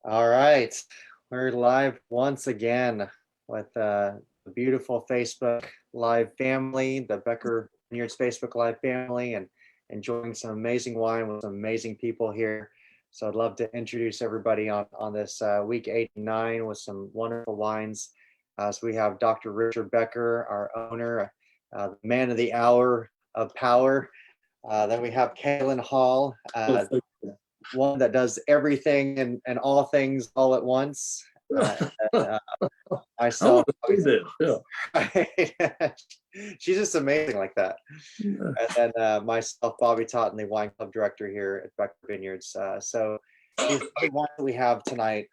All right, we're live once again with the beautiful Facebook Live family, the Becker Vineyards Facebook Live family, and enjoying some amazing wine with some amazing people here. So I'd love to introduce everybody on this week 89 with some wonderful wines. So we have Dr. Richard Becker, our owner, the man of the hour of power. Then we have Kaylin Hall, one that does everything and all things all at once. Myself, yeah. She's just amazing like that. And then myself, Bobby Totten, the wine club director here at Becker Vineyards. So these wines that we have tonight.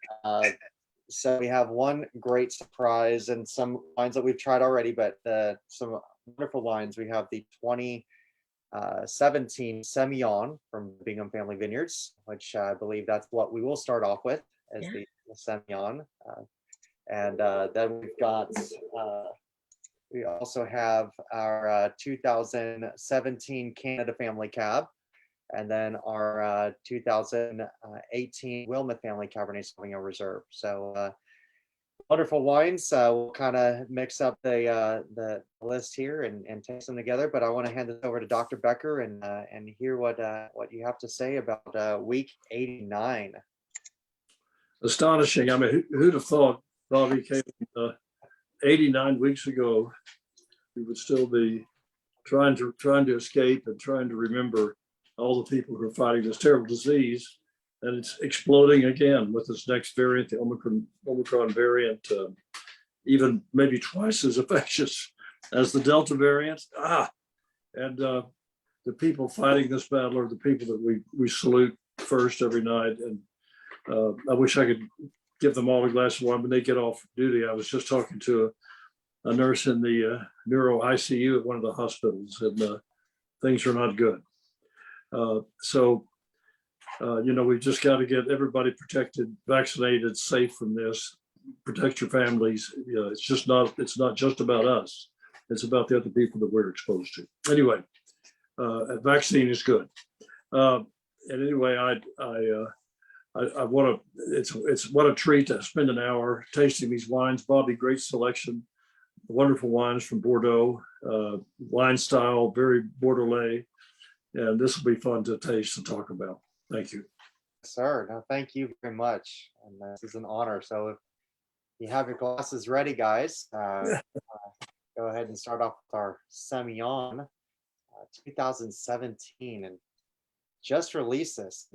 So we have one great surprise and some wines that we've tried already, but some wonderful wines. We have the 2017 Semillon from Bingham Family Vineyards, which I believe that's what we will start off with as the Semillon. And then we've got, we also have our 2017 Canada Family Cab, and then our 2018 Wilmeth Family Cabernet Sauvignon Reserve. So wonderful wines. We'll kind of mix up the list here and taste them together. But I want to hand this over to Dr. Becker and hear what you have to say about week 89. Astonishing. I mean, who'd have thought, Bobby, came 89 weeks ago, we would still be trying to escape and trying to remember all the people who are fighting this terrible disease. And it's exploding again with this next variant, the Omicron variant, even maybe twice as infectious as the Delta variant. And the people fighting this battle are the people that we salute first every night. And I wish I could give them all a glass of wine when they get off duty. I was just talking to a nurse in the neuro ICU at one of the hospitals, and things are not good. We've just got to get everybody protected, vaccinated, safe from this. Protect your families. It's not just about us. It's about the other people that we're exposed to. Anyway, a vaccine is good. And anyway, I want to. It's what a treat to spend an hour tasting these wines. Bobby, great selection, wonderful wines from Bordeaux, wine style, very Bordelais, and this will be fun to taste and talk about. Thank you. Sir, no, thank you very much. And this is an honor. So if you have your glasses ready, guys, go ahead and start off with our Semillon 2017 and just released this.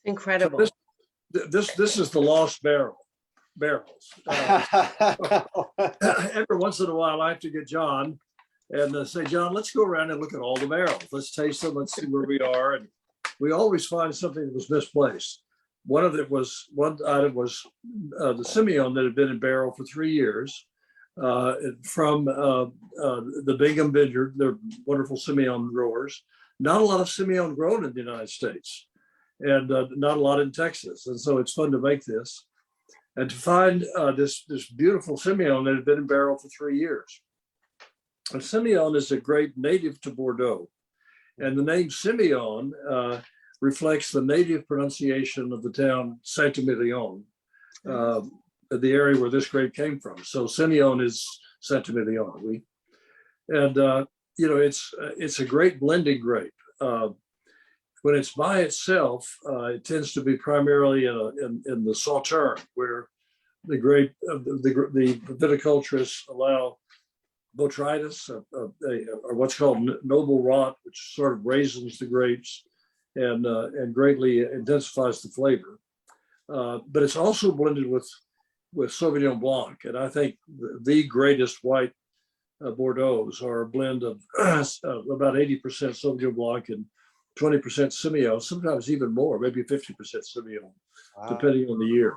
Incredible. So this is the lost barrels. Every once in a while, I have to get John and say, John, let's go around and look at all the barrels. Let's taste them. Let's see where we are. And we always find something that was misplaced. One item was the Semillon that had been in barrel for 3 years from the Bingham Vineyard. They're wonderful Semillon growers. Not a lot of Semillon grown in the United States, and not a lot in Texas. And so it's fun to make this and to find this beautiful Semillon that had been in barrel for 3 years. And Semillon is a great native to Bordeaux. And the name Semillon reflects the native pronunciation of the town Saint-Emilion, the area where this grape came from. So Semillon is Saint-Emilion. It's a great blending grape. When it's by itself, it tends to be primarily in the Sauterne, where the grape, the viticulturists allow botrytis, or what's called noble rot, which sort of raisins the grapes and greatly intensifies the flavor. But it's also blended with Sauvignon Blanc, and I think the greatest white Bordeaux's are a blend of about 80% Sauvignon Blanc and 20% Semillon, sometimes even more, maybe 50% Semillon, depending on the year.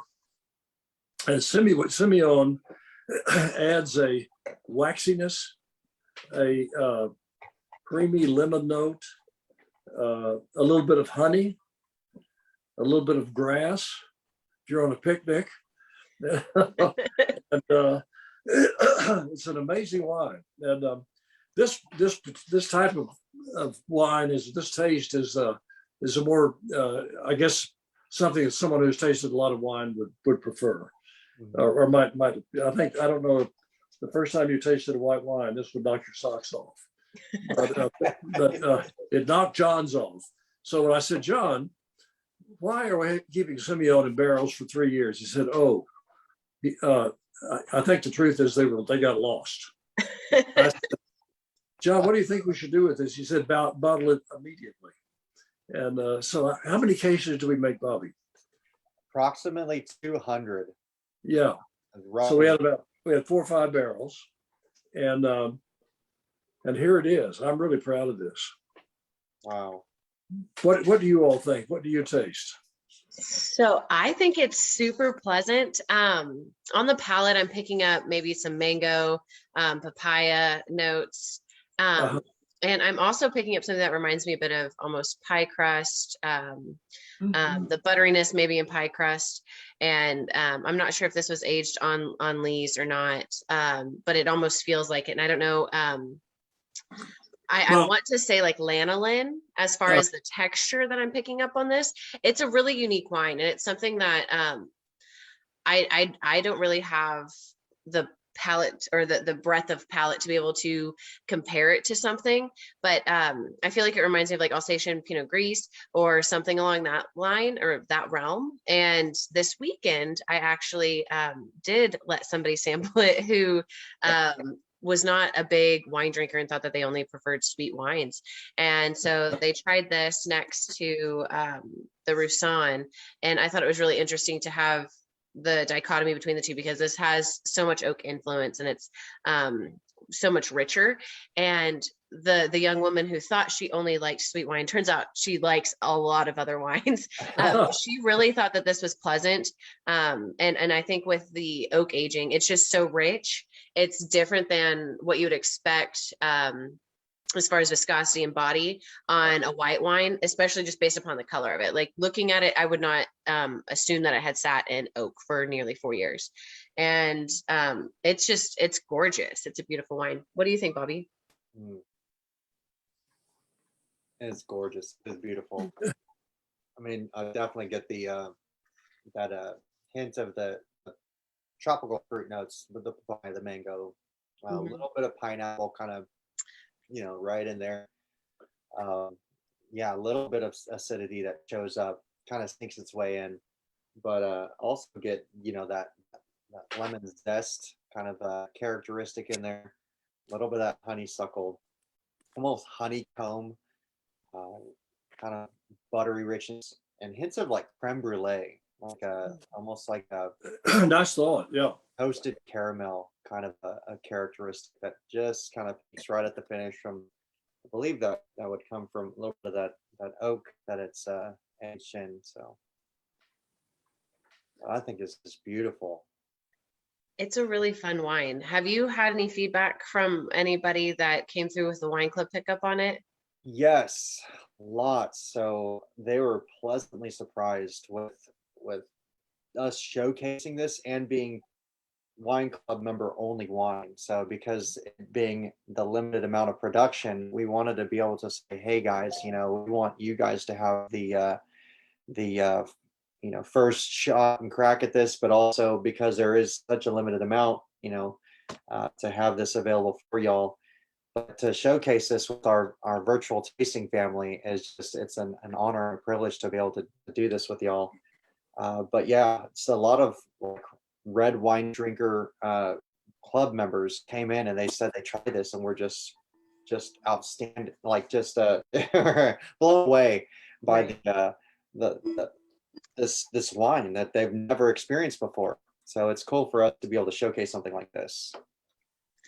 And Semillon adds a waxiness, a creamy lemon note, a little bit of honey, a little bit of grass, if you're on a picnic. And it's an amazing wine. And this type of wine this taste is a more, I guess, something that someone who's tasted a lot of wine would prefer, or might. I think, I don't know if the first time you tasted a white wine, this would knock your socks off, but it knocked John's off. So when I said, John, why are we keeping Semillon in barrels for 3 years? He said, oh, I think the truth is they got lost. I said, John, what do you think we should do with this? He said, bottle it immediately. And so how many cases do we make, Bobby? Approximately 200. Yeah. So we had 4 or 5 barrels, and here it is. I'm really proud of this. Wow. What do you all think? What do you taste? So I think it's super pleasant. On the palate, I'm picking up maybe some mango, papaya notes. And I'm also picking up something that reminds me a bit of almost pie crust, the butteriness maybe in pie crust. And I'm not sure if this was aged on lees or not, but it almost feels like it. And I don't know. I want to say like lanolin as far as the texture that I'm picking up on this. It's a really unique wine, and it's something that I don't really have the palate or the breadth of palate to be able to compare it to something, but I feel like it reminds me of like Alsatian Pinot Gris or something along that line or that realm. And this weekend I actually did let somebody sample it who was not a big wine drinker and thought that they only preferred sweet wines. And so they tried this next to the Roussanne, and I thought it was really interesting to have the dichotomy between the two, because this has so much oak influence and it's so much richer. And the young woman who thought she only liked sweet wine, turns out she likes a lot of other wines. She really thought that this was pleasant. And I think with the oak aging, it's just so rich. It's different than what you would expect as far as viscosity and body on a white wine, especially just based upon the color of it. Like looking at it, I would not assume that it had sat in oak for nearly 4 years. And it's gorgeous. It's a beautiful wine. What do you think, Bobby? It's gorgeous. It's beautiful. I mean, I definitely get the that hint of the tropical fruit notes with the papaya, the mango, a little bit of pineapple, kind of, right in there. A little bit of acidity that shows up, kind of sneaks its way in, but also get that lemon zest kind of characteristic in there. A little bit of that honeysuckle, almost honeycomb, kind of buttery richness, and hints of like creme brulee, like almost like a nice thought, yeah. Toasted caramel, kind of a characteristic that just kind of peaks right at the finish from. I believe that would come from a little bit of that oak that it's aged in. So I think it's just beautiful. It's a really fun wine. Have you had any feedback from anybody that came through with the wine club pickup on it? Yes, lots. So they were pleasantly surprised with us showcasing this and being wine club member only wine. So because it being the limited amount of production, we wanted to be able to say, hey guys, we want you guys to have the first shot and crack at this, but also because there is such a limited amount, to have this available for y'all. But to showcase this with our virtual tasting family is just, it's an honor and privilege to be able to do this with y'all. But yeah, it's a lot of red wine drinker club members came in and they said they tried this and were just outstanding, like just blown away by this wine that they've never experienced before. So it's cool for us to be able to showcase something like this.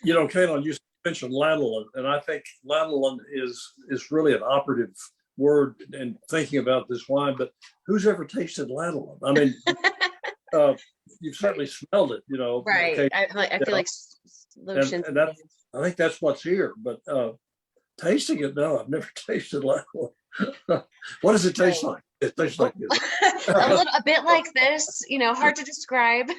Kaylin, you mentioned lanolin, and I think lanolin is really an operative word in thinking about this wine. But who's ever tasted lanolin? I mean, you've certainly smelled it, Right. Okay, I feel like lotion. And I think that's what's here. But tasting it, no, I've never tasted lanolin. What does it taste like? It tastes like this. a bit like this, hard to describe.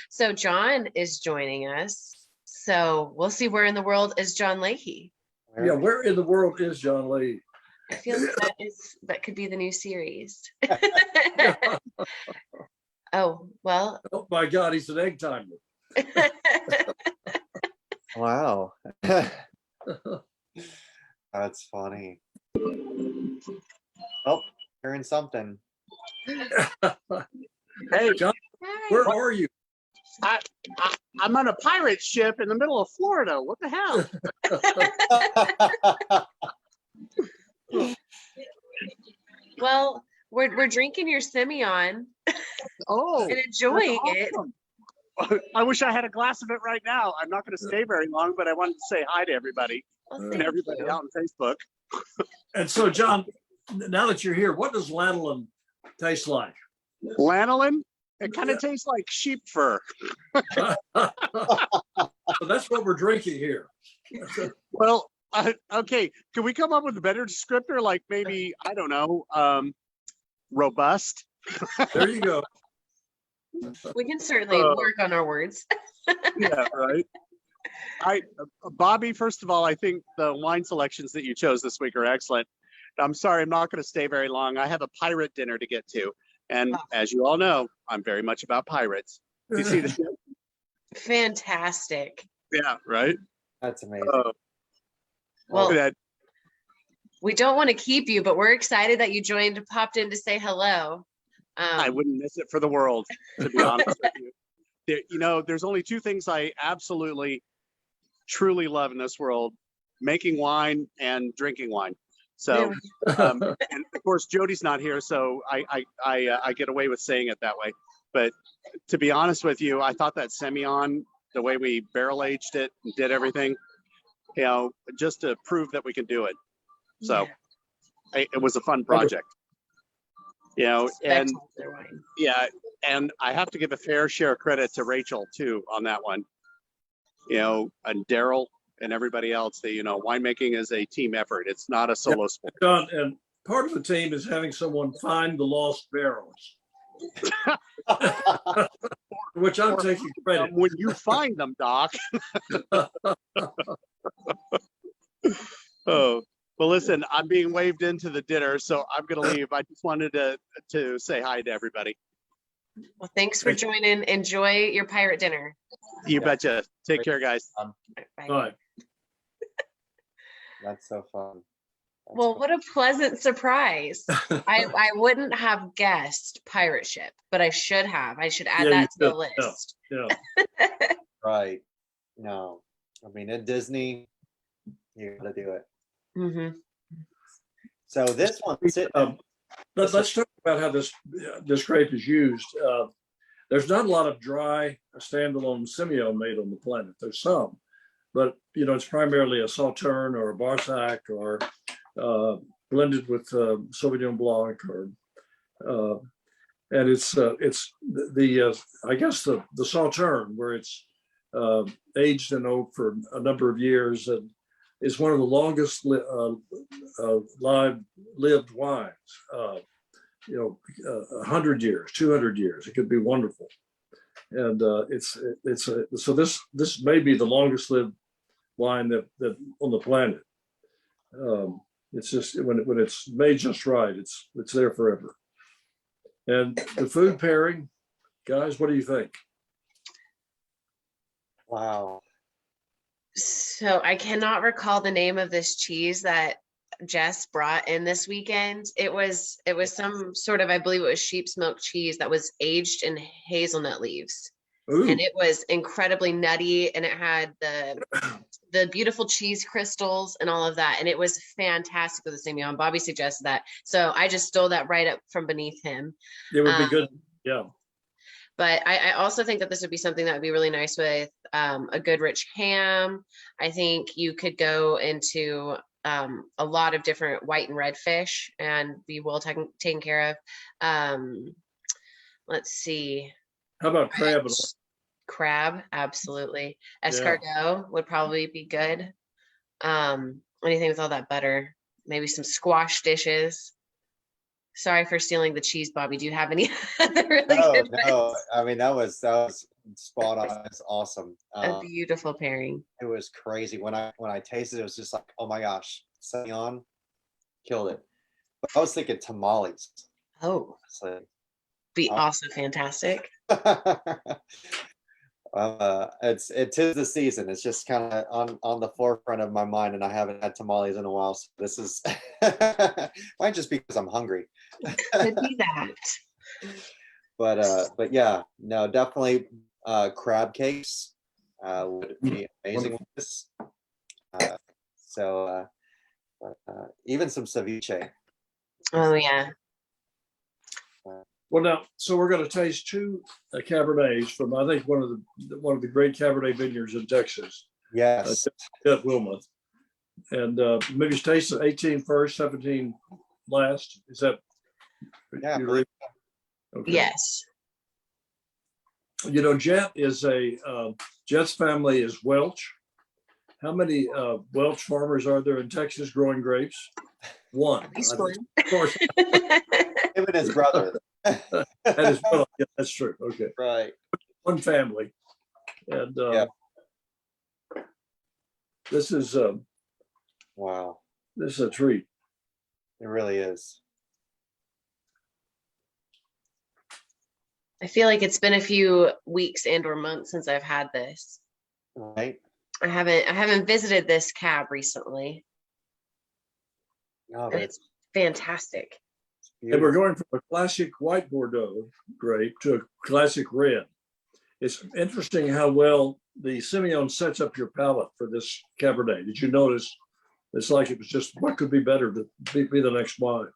So John is joining us. So we'll see, where in the world is John Leahy? Yeah, where in the world is John Leahy? I feel like that could be the new series. Oh, well. Oh my God, he's an egg timer. Wow. That's funny. Oh, hearing something. Hey, John, where are you? I'm on a pirate ship in the middle of Florida. What the hell? Well, we're drinking your Semillon Oh, and enjoying it. awesome. I wish I had a glass of it right now. I'm not going to stay very long, but I wanted to say hi to everybody Well, and thank everybody you. out on Facebook. And so, John, now that you're here, what does lanolin taste like? Lanolin, it kind of tastes like sheep fur. So that's what we're drinking here. Well, okay. Can we come up with a better descriptor? Like maybe, I don't know, robust. There you go. We can certainly work on our words. Yeah, right. Bobby, first of all, I think the wine selections that you chose this week are excellent. I'm sorry, I'm not going to stay very long. I have a pirate dinner to get to. And as you all know, I'm very much about pirates. Do you see the show? Fantastic. Yeah, right. That's amazing. Well, we don't want to keep you, but we're excited that you popped in to say hello. I wouldn't miss it for the world, to be honest with you. There's only two things I absolutely, truly love in this world: making wine and drinking wine. So, and of course, Jody's not here, so I get away with saying it that way. But to be honest with you, I thought that Semillon, the way we barrel aged it and did everything, just to prove that we can do it. So it was a fun project. And and I have to give a fair share of credit to Rachel too on that one. And Daryl and everybody else. Winemaking is a team effort. It's not a solo sport. John, and part of the team is having someone find the lost barrels, which I'm taking credit. When you find them, Doc. Oh. Well, listen, I'm being waved into the dinner, so I'm going to leave. I just wanted to say hi to everybody. Well, thanks for joining. Enjoy your pirate dinner. You betcha. Take care, guys. Bye. Bye. That's so fun. Well, what a pleasant surprise. I wouldn't have guessed pirate ship, but I should have. I should add that to the list. Yeah. Right. No, I mean, at Disney, you got to do it. Mm-hmm. So this one, Let's talk about how this grape is used. There's not a lot of dry standalone Semillon made on the planet. There's some, but it's primarily a Sauterne or a Barsac or blended with Sauvignon Blanc, and it's the I guess the Sauterne, where it's aged in oak for a number of years, and is one of the longest lived wines. 100 years, 200 years. It could be wonderful, and so this may be the longest lived wine that on the planet. It's just when it's made just right, it's there forever. And the food pairing, guys, what do you think? wow. So I cannot recall the name of this cheese that Jess brought in this weekend. It was some sort of, I believe it was sheep's milk cheese that was aged in hazelnut leaves. Ooh. And it was incredibly nutty, and it had the beautiful cheese crystals and all of that. And it was fantastic with the Semillon. Bobby suggested that. So I just stole that right up from beneath him. It would be good. Yeah. But I also think that this would be something that would be really nice with a good rich ham. I think you could go into a lot of different white and red fish and be well taken care of. Let's see. How about crab? Crab, absolutely. Escargot would probably be good. Anything with all that butter. Maybe some squash dishes. Sorry for stealing the cheese, Bobby. Do you have any other really good ones? No. I mean, that was spot on. It's awesome. A beautiful pairing. It was crazy when I tasted it. It was just like, oh my gosh, Semillon killed it. But I was thinking tamales. Oh, So, be also fantastic. it is the season. It's just kind of on the forefront of my mind, and I haven't had tamales in a while. So this is might just be because I'm hungry. Could be that. But yeah, no, definitely crab cakes would be amazing with this. So even some ceviche. Oh yeah. Well, now, so we're going to taste two Cabernets from, I think, one of the great Cabernet vineyards in Texas, Yes. at Wilmeth. And maybe taste the 18 first, 17 last. Is that? Yeah, I you believe Okay. Yes. You know, Jet's family is Welch. How many Welch farmers are there in Texas growing grapes? One. At least I think. one. Of course. him and his brother. That is, well, yeah, that's true. Okay. Right. One family. And Yeah. this is Wow. a treat. It really is. I feel like it's been a few weeks and or months since I've had this. Right. I haven't visited this cab recently, No, but it's fantastic. And we're going from a classic white Bordeaux grape to a classic red. It's interesting how well the Semillon sets up your palate for this Cabernet. Did you notice? It's like it was just what could be better to be the next wine.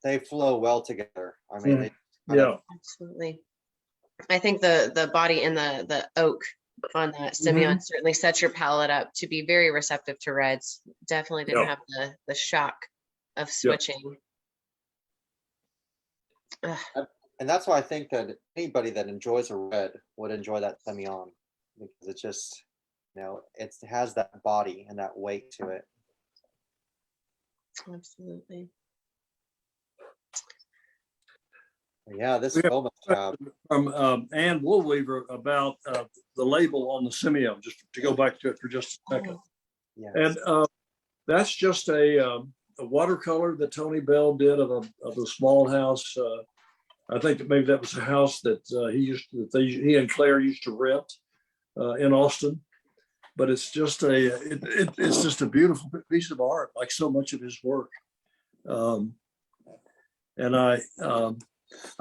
They flow well together. I mean, they Yeah. Absolutely. I think the body and the oak on that Semillon certainly sets your palate up to be very receptive to reds. Definitely didn't have the shock of switching. and that's why I think that anybody that enjoys a red would enjoy that Semillon, because it just, it has that body and that weight to it. Absolutely. Yeah, this We have Wilmeth cab. From Ann Woolweaver about the label on the Semillon, just to go back to it for just a second. Yes. And that's just a watercolor that Tony Bell did of a small house. I think that maybe that was a house that he and Claire used to rent in Austin. But it's just it's just a beautiful piece of art, like so much of his work. And I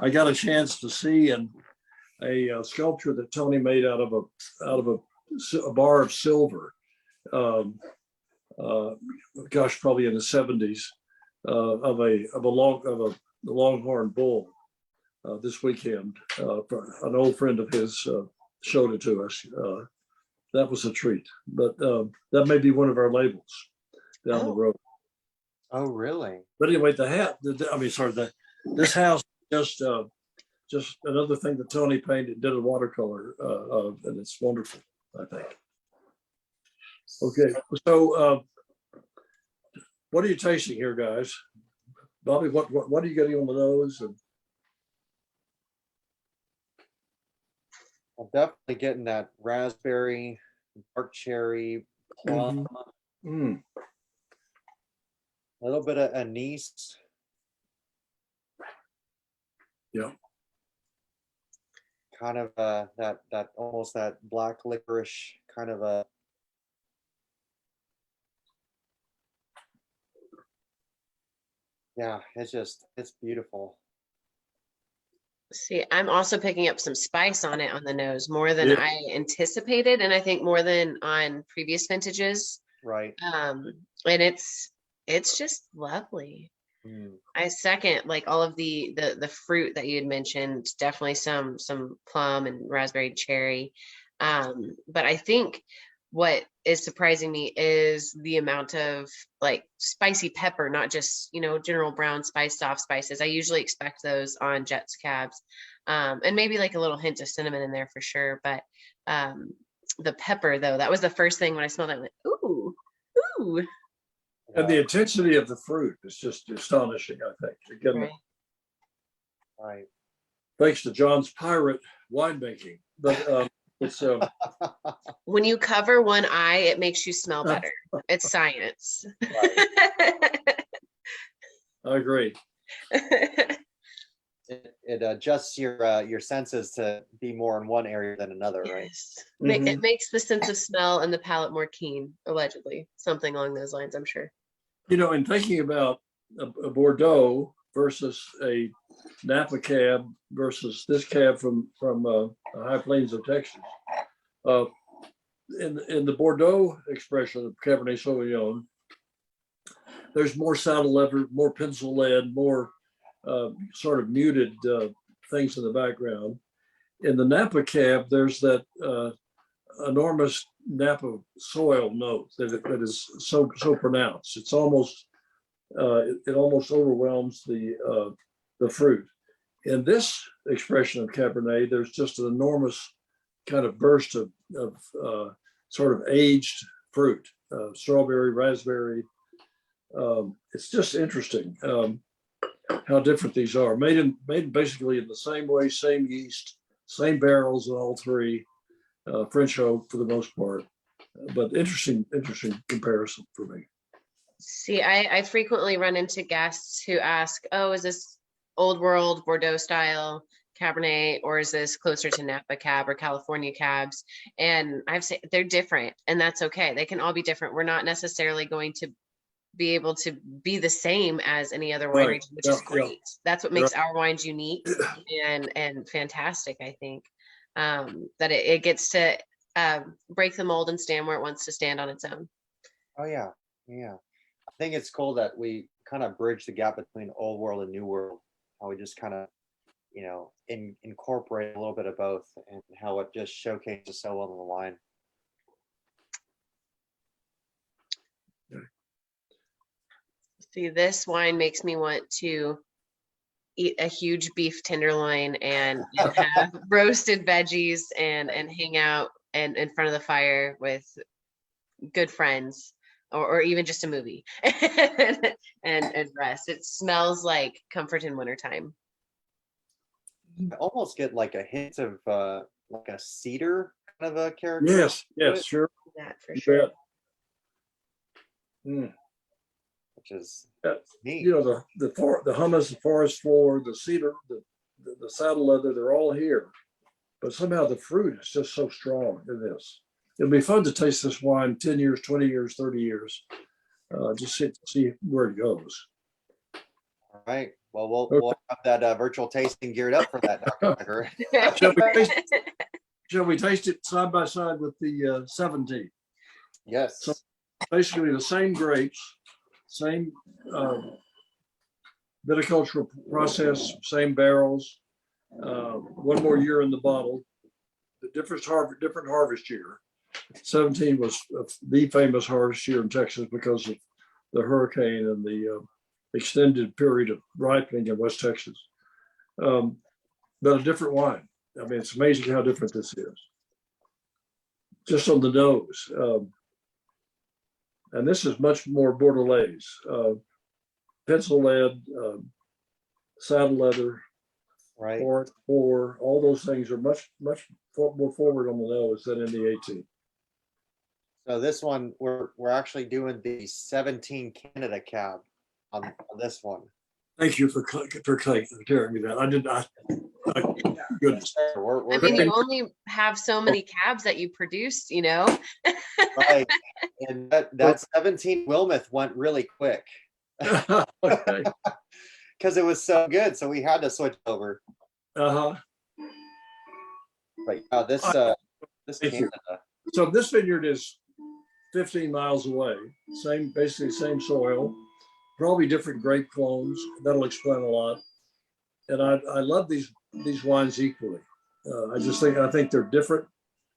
got a chance to see a sculpture that Tony made out of a bar of silver. Gosh, probably in the 70s, of a longhorn bull. This weekend, an old friend of his showed it to us. That was a treat, but that may be one of our labels down the road. Oh, really? But anyway, this house just another thing that Tony painted, did a watercolor of, and it's wonderful, I think. Okay, so what are you tasting here, guys? Bobby, what are you getting on the nose? And I'm definitely getting that raspberry, dark cherry, plum, a little bit of anise. Yeah. Kind of that almost that black licorice kind of a. Yeah, it's beautiful. See, I'm also picking up some spice on it on the nose, more than I anticipated, and I think more than on previous vintages. Right. And it's just lovely. I second like all of the fruit that you had mentioned, definitely some plum and raspberry cherry. But I think what is surprising me is the amount of like spicy pepper, not just, general brown spice, soft spices. I usually expect those on Jet's cabs. And maybe like a little hint of cinnamon in there for sure. But the pepper though, that was the first thing when I smelled it, I went, ooh. And the intensity of the fruit is just astonishing, I think. Again, Right. thanks to John's pirate winemaking. But It's When you cover one eye, it makes you smell better. It's science. I agree. It adjusts your senses to be more in one area than another, right? Yes. Mhm. It makes the sense of smell and the palate more keen, allegedly. Something along those lines, I'm sure. You know, in thinking about a Bordeaux versus a Napa cab versus this cab from the high plains of Texas, uh, in the Bordeaux expression of Cabernet Sauvignon, there's more saddle leather, more pencil lead, more sort of muted things in the background. In the Napa cab, there's that enormous Napa soil note that is so pronounced. It's almost it almost overwhelms the fruit. In this expression of Cabernet, there's just an enormous kind of burst of sort of aged fruit, strawberry, raspberry. It's just interesting how different these are. Made basically in the same way, same yeast, same barrels in all three, French oak for the most part. But interesting comparison for me. See, I frequently run into guests who ask, oh, is this old world Bordeaux style Cabernet, or is this closer to Napa Cab or California cabs? And I've said they're different, and that's okay. They can all be different. We're not necessarily going to be able to be the same as any other wine Right. region, which is great. Yeah. That's what makes our wines unique and fantastic, I think. That it gets to break the mold and stand where it wants to stand on its own. Oh yeah. I think it's cool that we kind of bridge the gap between old world and new world. How we just kind of, incorporate a little bit of both, and how it just showcases so well in the wine. See, this wine makes me want to eat a huge beef tenderloin and have roasted veggies and hang out and in front of the fire with good friends, or even just a movie and rest. It smells like comfort in wintertime. I almost get like a hint of like a cedar kind of a character. Yes, sure. That for You sure. bet. Mm. Which is You neat. know, the hummus, the forest floor, the cedar, the saddle leather, they're all here. But somehow the fruit is just so strong in this. It'll be fun to taste this wine 10 years, 20 years, 30 years. Just see where it goes. All right. Well, we'll have that virtual tasting geared up for that, Dr. Becker. Shall we taste it side by side with the 17? Yes. So basically the same grapes, same viticultural process, same barrels, one more year in the bottle. The different harvest year. 17 was the famous harvest year in Texas because of the hurricane and the extended period of ripening in West Texas. But a different wine. I mean, it's amazing how different this is. Just on the nose. And this is much more Bordelais. Pencil lead, saddle leather, Right. or all those things are much more forward on the nose than in the 18. So this one, we're actually doing the 17 Canada cab on this one. Thank you for telling me that. I did not. Goodness. We're I mean, you only have so many cabs that you produce, you know? right. And that 17 Wilmeth went really quick Okay. because it was so good. So we had to switch over. Uh-huh. But this Thank you. Canada. So this vineyard is 15 miles away. Basically same soil, probably different grape clones. That'll explain a lot. And I love these wines equally. I think they're different.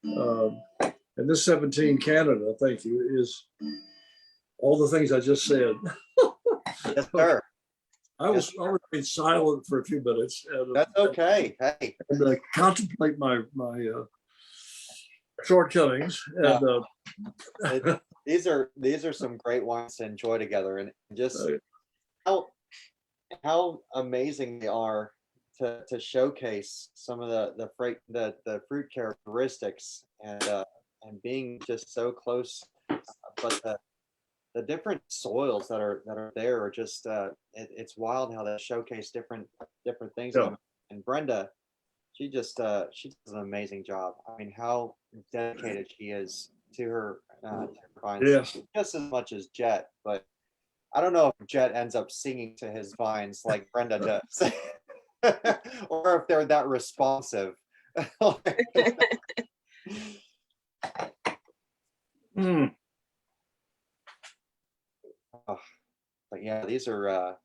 And this 17 Canada, thank you, is all the things I just said. Yes, sir. I was already silent for a few minutes. And, That's okay. Hey. And contemplate my shortcomings. And These are some great wines to enjoy together, and just how amazing they are to showcase some of the fruit characteristics and being just so close, but the different soils that are there are just it's wild how they showcase different things. Yeah. And Brenda, she does an amazing job. I mean, how dedicated she is to her vines, Yes. just as much as Jet. But I don't know if Jet ends up singing to his vines like Brenda does, or if they're that responsive. Mm. But yeah, these are.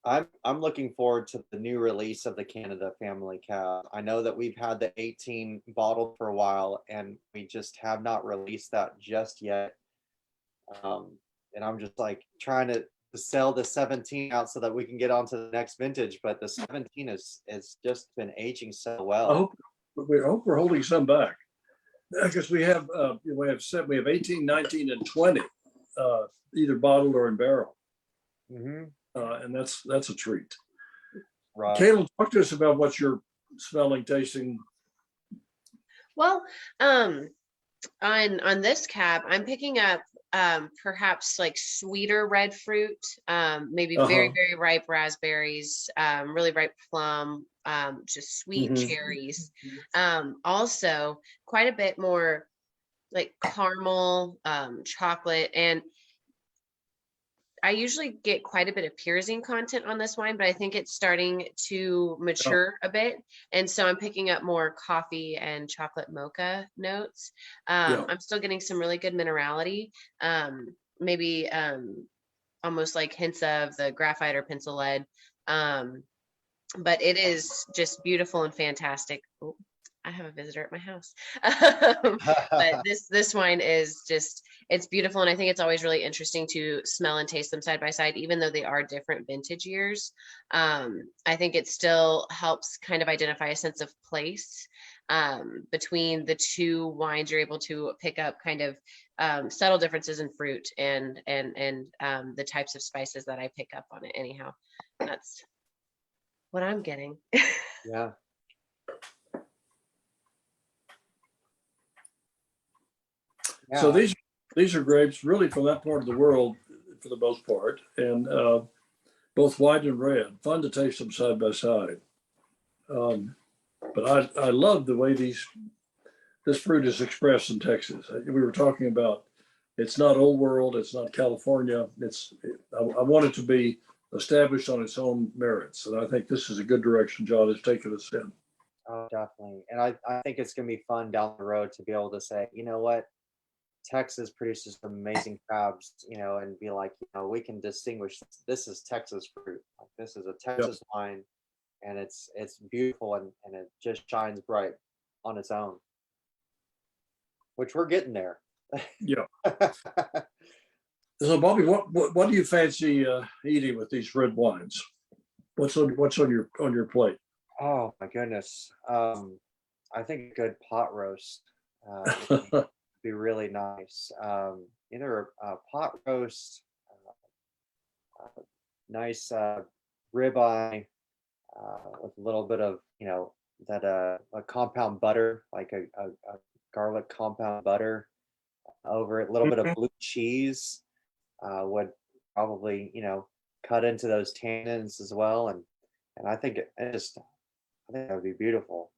I'm looking forward to the new release of the Canada Family Cab. I know that we've had the 18 bottled for a while, and we just have not released that just yet. And I'm just like trying to sell the 17 out so that we can get on to the next vintage. But the 17 is just been aging so well. I hope we're holding some back, because we have 18, 19, and 20, either bottled or in barrel. Mm-hmm. And that's a treat. Right. Kayla, talk to us about what you're smelling, tasting. Well, on this cab, I'm picking up perhaps like sweeter red fruit, maybe very, very ripe raspberries, really ripe plum, just sweet cherries. Also quite a bit more like caramel, chocolate, and I usually get quite a bit of pyrazine content on this wine, but I think it's starting to mature a bit. And so I'm picking up more coffee and chocolate mocha notes. I'm still getting some really good minerality, maybe almost like hints of the graphite or pencil lead. But it is just beautiful and fantastic. Ooh, I have a visitor at my house. But this wine is just, it's beautiful. And I think it's always really interesting to smell and taste them side by side, even though they are different vintage years. I think it still helps kind of identify a sense of place between the two wines. You're able to pick up kind of subtle differences in fruit and the types of spices that I pick up on it anyhow. That's what I'm getting. Yeah. So these are grapes really from that part of the world for the most part, and both white and red. Fun to taste them side by side. But I love the way this fruit is expressed in Texas. We were talking about it's not old world, it's not California. I want it to be established on its own merits, and I think this is a good direction John has taken us in. Oh, definitely. And I think it's going to be fun down the road to be able to say, you know what, Texas produces some amazing crabs, and be like, we can distinguish this is Texas fruit. Like, this is a Texas wine, and it's beautiful and it just shines bright on its own, which we're getting there. Yeah. So Bobby, what do you fancy eating with these red wines? What's on your plate? Oh my goodness. I think a good pot roast would be really nice. Either a pot roast, nice ribeye with a little bit of that a compound butter, like a garlic compound butter over it, a little bit of blue cheese would probably cut into those tannins as well, and I think I think that would be beautiful.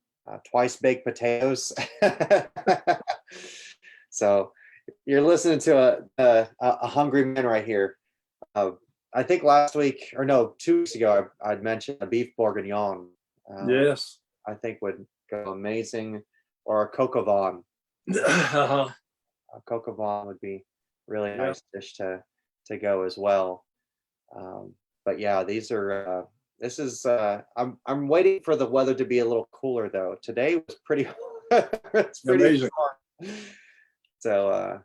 Twice baked potatoes. So you're listening to a hungry man right here. I think last week, or no, 2 weeks ago, I'd mentioned a beef bourguignon. Yes. I think would go amazing, or a coq au vin. A coq au vin would be really nice dish to go as well. But yeah, these are. This is. I'm waiting for the weather to be a little cooler though. Today was pretty. It's pretty amazing. warm. So,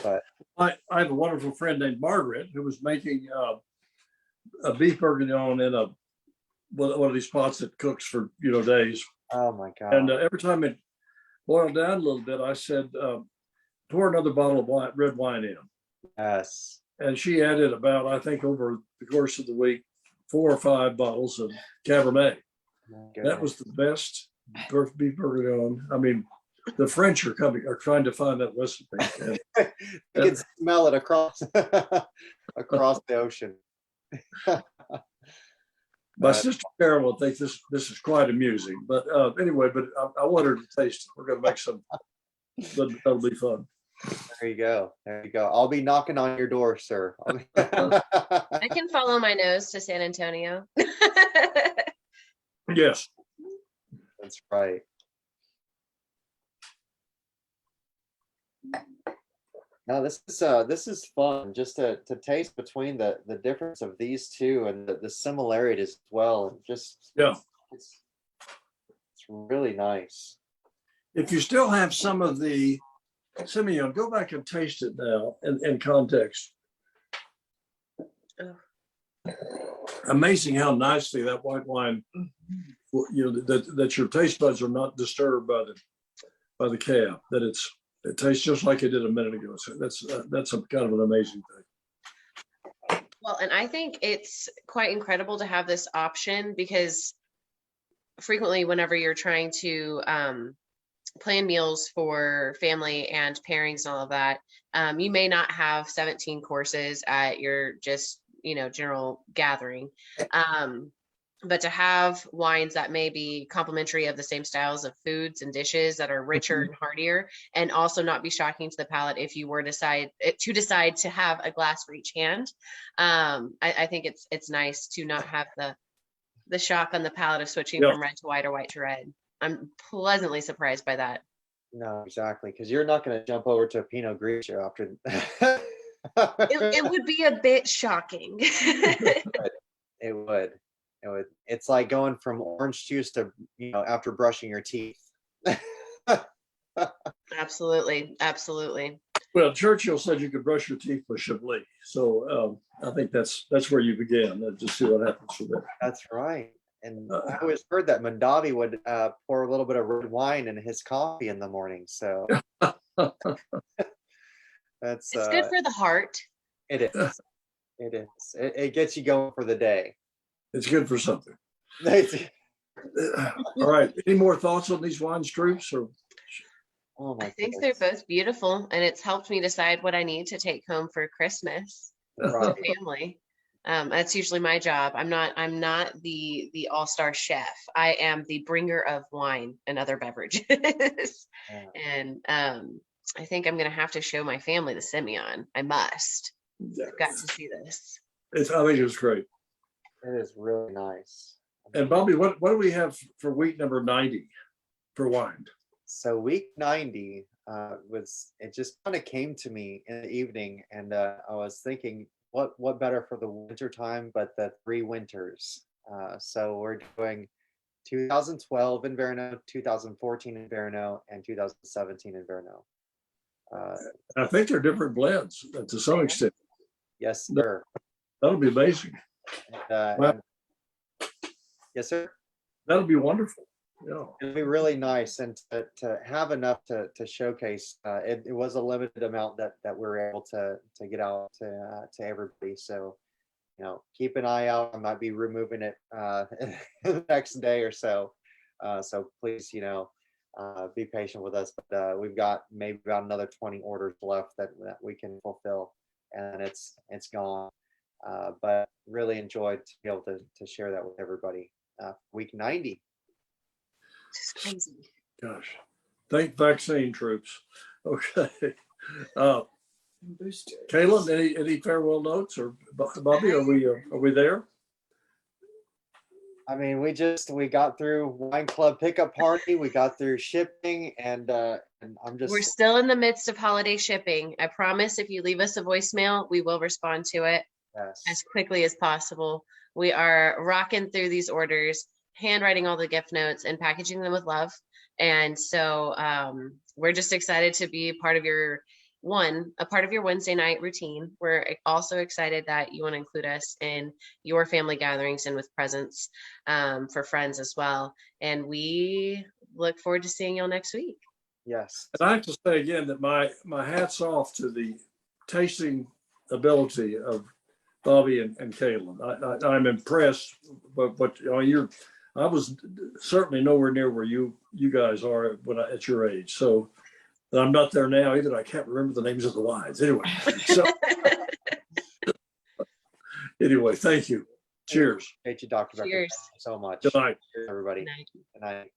but I have a wonderful friend named Margaret who was making a beef bourguignon in one of these pots that cooks for days. oh my God! And every time it boiled down a little bit, I said, pour another bottle of red wine in. Yes. And she added about, I think, over the course of the week, 4 or 5 bottles of Cabernet. My That was goodness. the best beef bourguignon. I mean, the French are trying to find that recipe. And You can smell it across across the ocean. my sister Carol will think this is quite amusing. But anyway, but I want her to taste it. We're going to make some. That'll be fun. There you go. There you go. I'll be knocking on your door, sir. I can follow my nose to San Antonio. Yes. That's right. No, this is fun just to taste between the difference of these two and the similarities as well, and just Yeah. it's really nice. If you still have some of the Semillon, go back and taste it now in context. Oh. Amazing how nicely that white wine, you know, that your taste buds are not disturbed by the cab. That it tastes just like it did a minute ago. So that's a kind of an amazing thing. Well, and I think it's quite incredible to have this option, because frequently whenever you're trying to plan meals for family and pairings and all of that, you may not have 17 courses at your just, general gathering. But to have wines that may be complementary of the same styles of foods and dishes that are richer and heartier, and also not be shocking to the palate if you were decide to have a glass for each hand. I think it's nice to not have the shock on the palate of switching from red to white or white to red. I'm pleasantly surprised by that. No, exactly, because you're not going to jump over to a Pinot Grigio after. It would be a bit shocking. It would. It's like going from orange juice to, after brushing your teeth. Absolutely. Well, Churchill said you could brush your teeth with Chablis. So I think that's where you began. Just see what happens from there. That's right. And I always heard that Mondavi would pour a little bit of red wine in his coffee in the morning. So it's good for the heart. It is. It is. It gets you going for the day. It's good for something. All right. Any more thoughts on these wines, Troops? Or I think they're both beautiful, and it's helped me decide what I need to take home for Christmas for the family. That's usually my job. I'm not the all-star chef. I am the bringer of wine and other beverages. And I think I'm going to have to show my family the Semillon. I must. I've got to see this. I think it's great. It is really nice. And Bobby, what do we have for week number 90 for wine? So week 90 it just kind of came to me in the evening, and I was thinking, what better for the winter time but the 3 winters. So we're doing 2012 in Verno, 2014 in Verno, and 2017 in Verno. I think they're different blends to some extent. Yes, sir. That'll be amazing. Yes, sir. That'll be wonderful. Yeah. It'll be really nice, and to have enough to showcase. It was a limited amount that we're able to get out to everybody. So, keep an eye out. I might be removing it the next day or so. So please, be patient with us. But we've got maybe about another 20 orders left that we can fulfill, and it's gone. But really enjoyed to be able to share that with everybody. Week 90. Just crazy. Gosh, thank vaccine troops. Okay. Kaylin, any farewell notes, or Bobby? Are we there? I mean, we got through wine club pickup party. We got through shipping, and we're still in the midst of holiday shipping. I promise, if you leave us a voicemail, we will respond to it as quickly as possible. We are rocking through these orders, handwriting all the gift notes and packaging them with love. And so we're just excited to be a part of your Wednesday night routine. We're also excited that you want to include us in your family gatherings and with presents for friends as well. And we look forward to seeing y'all next week. Yes. And I have to say again that my hat's off to the tasting ability of Bobby and Caitlin. I'm impressed, but I was certainly nowhere near where you guys are at your age. So I'm not there now either. I can't remember the names of the wines. Anyway, so anyway, thank you. Cheers. Thank you, Dr. Becker. Cheers. Thank you so much. Good night. Everybody. Good night. Good night.